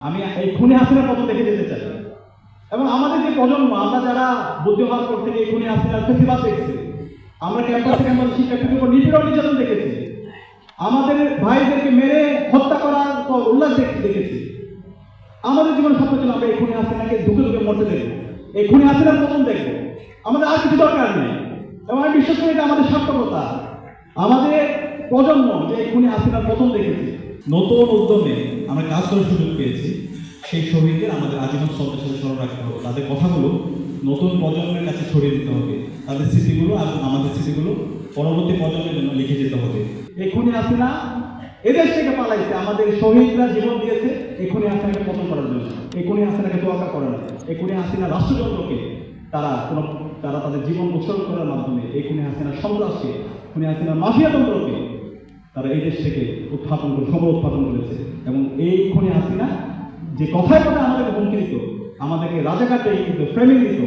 আমি এই খুনে হাসিনার পথ দেখে যেতে চাই এবং আমাদের যে প্রজন্ম আমরা যারা বুদ্ধিমান করতে গিয়ে খুনে হাসিনার প্রতিবাদ দেখছি, আমরা ক্যাম্পাসে শিক্ষার্থীদের উপর নিপীড়ন নির্যাতন দেখেছি, আমাদের ভাইদেরকে মেরে হত্যা করার পর উল্লাস দেখেছি। আমাদের জীবন স্বপ্ন ছিল আমরা এই খুনে হাসিনাকে ধুকে ধুকে মরতে দেখবো, এই খুনে হাসিনার পতন দেখবো, আমাদের আর কিছু দরকার নেই। এবং আমি বিশ্বাস করি এটা আমাদের সার্থকতা, আমাদের প্রজন্ম যে এই খুনে হাসিনার পতন দেখেছি। নতুন উদ্যমে আমরা কাজ করার সুযোগ পেয়েছি। সেই শহীদদের আমাদের আজীবন শ্রদ্ধার সাথে স্মরণ রাখতে হবে, তাদের কথাগুলো নতুন প্রজন্মের কাছে ছড়িয়ে দিতে হবে, তাদের স্মৃতিগুলো আর আমাদের স্মৃতিগুলো পরবর্তী প্রজন্মের জন্য লিখে যেতে হবে। এই খুনি হাসিনা এদেশ থেকে পালাইছে, আমাদের শহীদরা জীবন দিয়েছে এই খুনি হাসিনাকে পতন করার জন্য। এই খুনি হাসিনাকে তোয়াক্কা করে না, এই খুনি হাসিনা রাষ্ট্রযন্ত্রকে তারা তাদের জীবন উৎসর্গ করার মাধ্যমে এই খুনি হাসিনার সন্ত্রাসকে, খুনি হাসিনার মাফিয়াতন্ত্রকে তারা এই দেশ থেকে উৎপাদন করেছে। এবং এই খুনি হাসিনা যে কথায় কথায় আমাদেরকে হুমকি দিত, আমাদেরকে রাজাঘাটে কিন্তু ফ্রেমিং দিত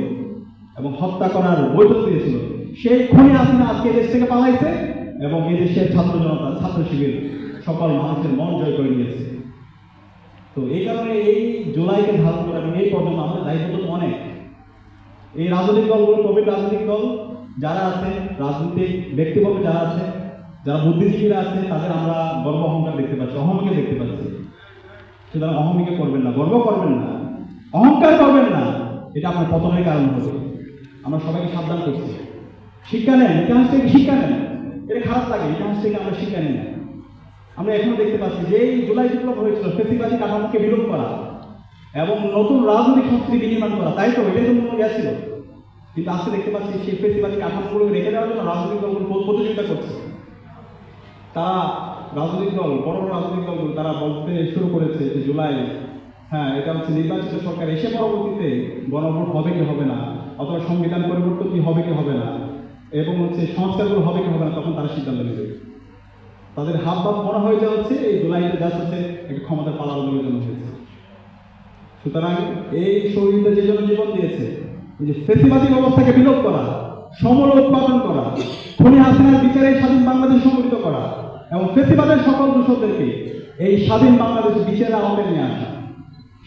এবং হত্যা করার বৈঠক দিয়েছিল, সেই খুনি হাসিনা আজকে এই দেশ থেকে পালাইছে এবং এই দেশের ছাত্র জনতা, ছাত্র শিবির সকল মানুষের মন জয় করে নিয়েছে। তো এই কারণে এই জুলাইকে ধারণ করা এবং এই প্রজন্ম আমাদের দায়িত্ব তো অনেক। এই রাজনৈতিক দলগুলো, প্রবীণ রাজনৈতিক দল যারা আছে, রাজনৈতিক ব্যক্তিবর্গ যারা আছে, যারা বুদ্ধিজীবীরা আছে, তাদের আমরা গর্ব অহংকার দেখতে পাচ্ছি, অহমিকে দেখতে পাচ্ছি। সুতরাং অহমিকে করবেন না, গর্ব করবেন না, অহংকার করবেন না, এটা আপনার পতনের কারণ হবে। আমরা সবাইকে সাবধান করছি, শিক্ষা নেন, ইতিহাস থেকে শিক্ষা নেন। এটা খারাপ লাগে, ইতিহাস থেকে আমরা শিক্ষা নিই না। আমরা এখনো দেখতে পাচ্ছি যে এই জুলাই বিপ্লব হয়েছিল ফ্যাসিবাদী কাঠামোকে বিলোপ করা এবং নতুন রাজনৈতিক সংস্কৃতি বিনির্মাণ করা, তাই তো এটাই তো মনে গেছিল। কিন্তু আজকে দেখতে পাচ্ছি সেই ফ্যাসিবাদী কাঠামোগুলো রেখে দেওয়ার জন্য রাজনৈতিক দলগুলো প্রতিযোগিতা করছে। তারা রাজনৈতিক দল, বড় বড় রাজনৈতিক দলগুলো তারা বলতে শুরু করেছে যে জুলাই, হ্যাঁ এটা হচ্ছে নির্বাচিত সরকার এসে পরবর্তীতে গণভোট হবে কি হবে না, অথবা সংবিধান পরিবর্তন কি হবে কি হবে না, এবং হচ্ছে সংস্কারগুলো হবে কি হবে না, তখন তারা সিদ্ধান্ত নেবে। তাদের হাত ভাব মনে হয়ে যাওয়া হচ্ছে এই জুলাইতে যা হচ্ছে একটা ক্ষমতা পালানোর জন্য হয়েছে। সুতরাং এই শহীদরা যে জন্য জীবন দিয়েছে, এই যে ফ্যাসিবাদী ব্যবস্থাকে বিলোপ করা, সমর উৎপাদন করা, খুনি হাসিনার বিচারে স্বাধীন বাংলাদেশ সংগঠিত করা এবং ফ্যাসিবাদের সকল দূষকদেরকে এই স্বাধীন বাংলাদেশ বিচারের আওতায় নিয়ে আসা,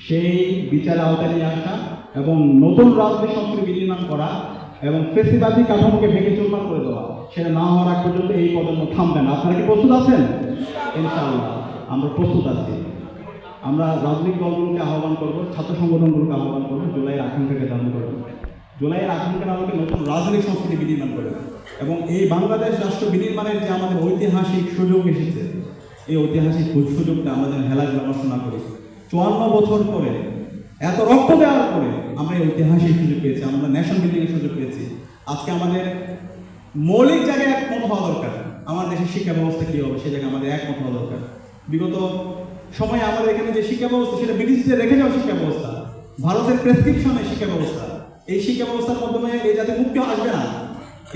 সেই বিচারের আওতায় নিয়ে আসা এবং নতুন রাজনৈতিক সংস্কৃতি বিনির্মাণ করা এবং ফ্যাসিবাদী কাঠামোকে ভেঙে চুরমার করে দেওয়া, সেটা না হওয়ার আগ পর্যন্ত এই প্রজন্ম থামবে না। আপনারা কি প্রস্তুত আছেন? ইনশাআল্লাহ আমরা প্রস্তুত আছি। আমরা রাজনৈতিক দলগুলোকে আহ্বান করবো, ছাত্র সংগঠনগুলোকে আহ্বান করবো, জুলাইয়ের আকাঙ্ক্ষাকে ধারণ করবো, জুলাইয়ের আকাঙ্ক্ষার আলোকে নতুন রাজনৈতিক সংস্কৃতি বিনির্মাণ করে এবং এই বাংলাদেশ রাষ্ট্র বিনির্মাণের যে আমাদের ঐতিহাসিক সুযোগ এসেছে, এই ঐতিহাসিক সুযোগটা আমরা যেন হেলায় নষ্ট না করি। 54 বছর পরে, এত রক্ত দেওয়ার পরে আমরা এই ঐতিহাসিক সুযোগ পেয়েছি, আমরা ন্যাশন বিল্ডিংয়ের সুযোগ পেয়েছি। আজকে আমাদের মৌলিক জায়গায় একমত হওয়া দরকার। আমার দেশের শিক্ষা ব্যবস্থা কী হবে সে জায়গায় আমাদের একমত হওয়া দরকার। বিগত সময়ে আমাদের এখানে যে শিক্ষা ব্যবস্থা, সেটা ব্রিটিশদের রেখে যাওয়া শিক্ষা ব্যবস্থা, ভারতের প্রেসক্রিপশনের শিক্ষা ব্যবস্থা। এই শিক্ষা ব্যবস্থার মাধ্যমে এই জাতি মুক্তি আসবে না।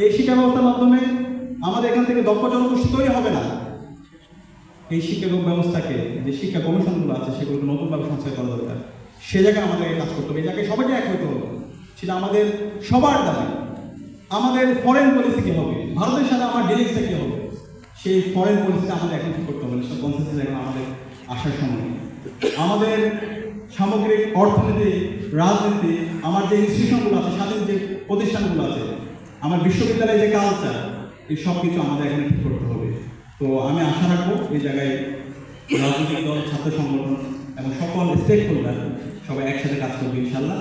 এই শিক্ষা ব্যবস্থার মাধ্যমে আমাদের এখান থেকে দক্ষ জনগোষ্ঠী তৈরি হবে না। এই শিক্ষা ব্যবস্থাকে, যে শিক্ষা কমিশনগুলো আছে, সেগুলোকে নতুনভাবে সংস্কার করা দরকার। সে জায়গায় আমাদেরকে কাজ করতে হবে, এই জায়গায় সবাইকে এক হইতে হবে, সেটা আমাদের সবার দাবি। আমাদের ফরেন পলিসি কী হবে, ভারতের সাথে আমার ডিলিংসটা কী হবে, সেই ফরেন পলিসিটা আমাদের এখন ঠিক করতে হবে। সব কনসেন্সাস এখন আমাদের আসার সময়। আমাদের সামগ্রিক অর্থনীতি, রাজনীতি, আমার যে ইনস্টিটিউশনগুলো আছে, স্বাধীন যে প্রতিষ্ঠানগুলো আছে, আমার বিশ্ববিদ্যালয়ের যে কালচার, এই সব কিছু আমাদের এখানে ঠিক করতে হবে। তো আমি আশা রাখবো এই জায়গায় রাজনৈতিক দল, ছাত্র সংগঠন এবং সকল স্টেক হোল্ডার সবাই একসাথে কাজ করবে ইনশাল্লাহ।